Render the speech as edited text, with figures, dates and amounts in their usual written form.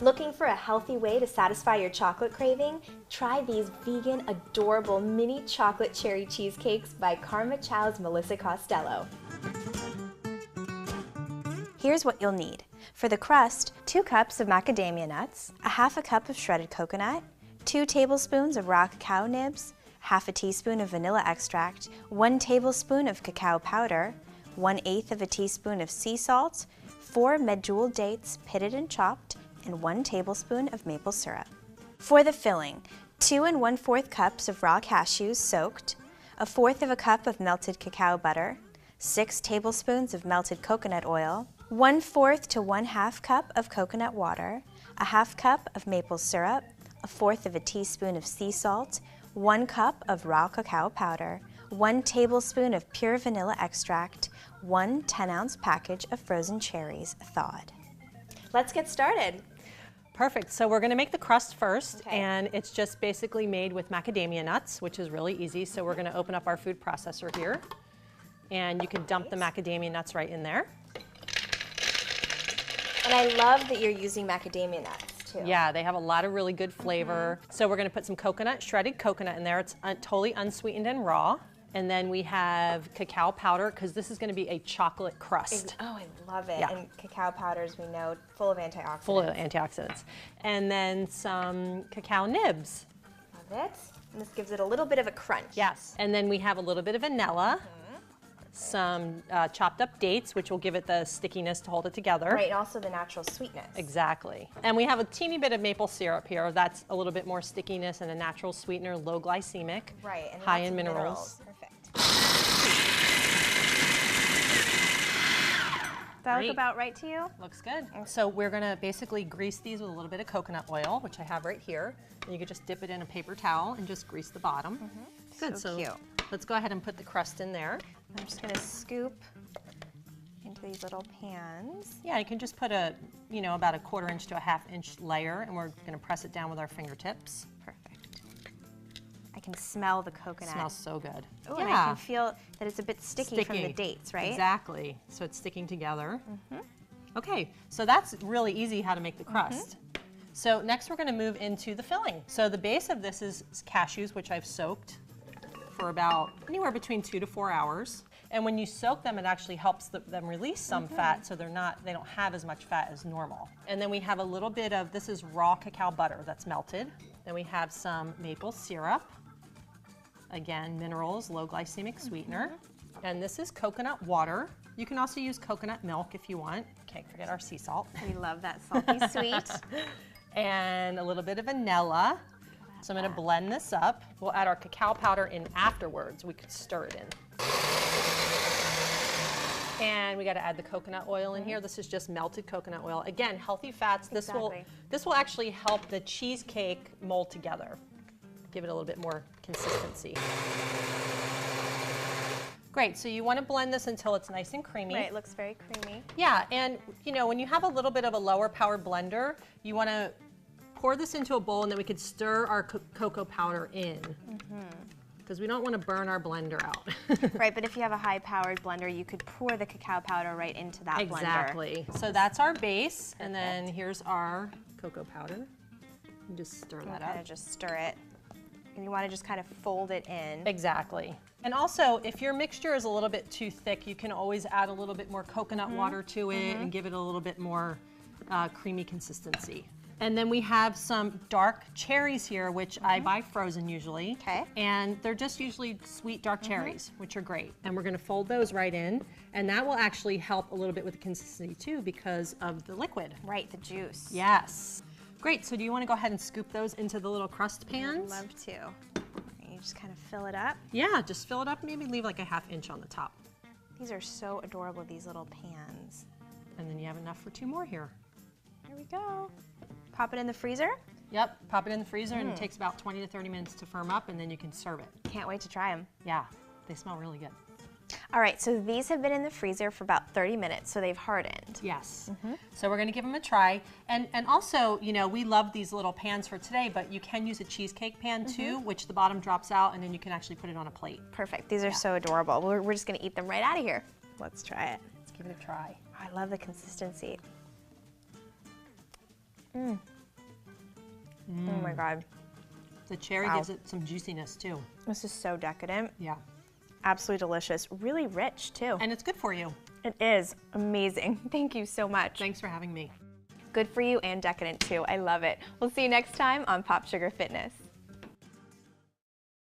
Looking for a healthy way to satisfy your chocolate craving? Try these vegan, adorable mini chocolate cherry cheesecakes by Karma Chow's Melissa Costello. Here's what you'll need. For the crust, 2 cups of macadamia nuts, a half a cup of shredded coconut, 2 tablespoons of raw cacao nibs, half a teaspoon of vanilla extract, 1 tablespoon of cacao powder, 1/8 of a teaspoon of sea salt, 4 medjool dates pitted and chopped, and 1 tablespoon of maple syrup. For the filling, 2 1/4 cups of raw cashews soaked, 1/4 cup of melted cacao butter, 6 tablespoons of melted coconut oil, 1/4 to 1/2 cup of coconut water, a half cup of maple syrup, 1/4 teaspoon of sea salt, 1 cup of raw cacao powder, 1 tablespoon of pure vanilla extract, 1 10-ounce package of frozen cherries thawed. Let's get started. Perfect. So we're going to make the crust first, and it's just basically made with macadamia nuts, which is really easy. So we're going to open up our food processor here, and you can dump the macadamia nuts right in there. And I love that you're using macadamia nuts too. Yeah, they have a lot of really good flavor. So we're going to put some coconut, shredded coconut in there. It's totally unsweetened and raw. And then we have cacao powder, because this is going to be a chocolate crust. Oh, I love it. Yeah. And cacao powders, we know, full of antioxidants. Full of antioxidants. And then some cacao nibs. Love it. And this gives it a little bit of a crunch. Yes. And then we have a little bit of vanilla, some chopped up dates, which will give it the stickiness to hold it together. Right, and also the natural sweetness. Exactly. And we have a teeny bit of maple syrup here. That's a little bit more stickiness and a natural sweetener, low glycemic. Right, and high in minerals. Perfect. Does that look about right to you? Looks good. So we're gonna basically grease these with a little bit of coconut oil, which I have right here. And you can just dip it in a paper towel and just grease the bottom. Good, So cute. Let's go ahead and put the crust in there. I'm just gonna scoop into these little pans. Yeah, you can just put a, about a 1/4 inch to a 1/2 inch layer, and we're gonna press it down with our fingertips. Perfect. I can smell the coconut. It smells so good. Oh, yeah. And I can feel that it's a bit sticky from the dates, right? Exactly. So it's sticking together. Okay, so that's really easy how to make the crust. So next we're going to move into the filling. So the base of this is cashews, which I've soaked for about anywhere between 2 to 4 hours. And when you soak them, it actually helps them release some fat, so they don't have as much fat as normal. And then we have a little bit of, this is raw cacao butter that's melted. Then we have some maple syrup. Again, minerals, low glycemic sweetener. And this is coconut water. You can also use coconut milk if you want. Can't forget our sea salt. We love that salty sweet. And a little bit of vanilla. So I'm going to blend this up. We'll add our cacao powder in afterwards. We could stir it in. And we got to add the coconut oil in here. This is just melted coconut oil. Again, healthy fats. This will actually help the cheesecake mold together. Give it a little bit more consistency. Great, so you want to blend this until it's nice and creamy. Right, it looks very creamy. Yeah, and when you have a little bit of a lower powered blender, you want to pour this into a bowl, and then we could stir our cocoa powder in. Because we don't want to burn our blender out. Right, but if you have a high-powered blender, you could pour the cacao powder right into that blender. Exactly. So that's our base, and then here's our cocoa powder. You just stir that up. Kind of just stir it. And you want to just kind of fold it in. Exactly. And also, if your mixture is a little bit too thick, you can always add a little bit more coconut water to it and give it a little bit more creamy consistency. And then we have some dark cherries here, which I buy frozen usually. Okay. And they're just usually sweet dark cherries, which are great. And we're gonna fold those right in. And that will actually help a little bit with the consistency too, because of the liquid. Right, the juice. Yes. Great, so do you wanna go ahead and scoop those into the little crust pans? I'd love to. And you just kind of fill it up. Yeah, just fill it up, maybe leave like a 1/2 inch on the top. These are so adorable, these little pans. And then you have enough for 2 more here. Here we go. Pop it in the freezer? Yep, pop it in the freezer and it takes about 20 to 30 minutes to firm up, and then you can serve it. Can't wait to try them. Yeah, they smell really good. All right, so these have been in the freezer for about 30 minutes, so they've hardened. Yes. So we're gonna give them a try. And also, we love these little pans for today, but you can use a cheesecake pan too, which the bottom drops out, and then you can actually put it on a plate. Perfect, these are so adorable. We're just gonna eat them right out of here. Let's try it. Let's give it a try. Oh, I love the consistency. Oh my God. The cherry Wow. gives it some juiciness too. This is so decadent. Yeah. Absolutely delicious. Really rich too. And it's good for you. It is amazing. Thank you so much. Thanks for having me. Good for you and decadent too. I love it. We'll see you next time on Pop Sugar Fitness.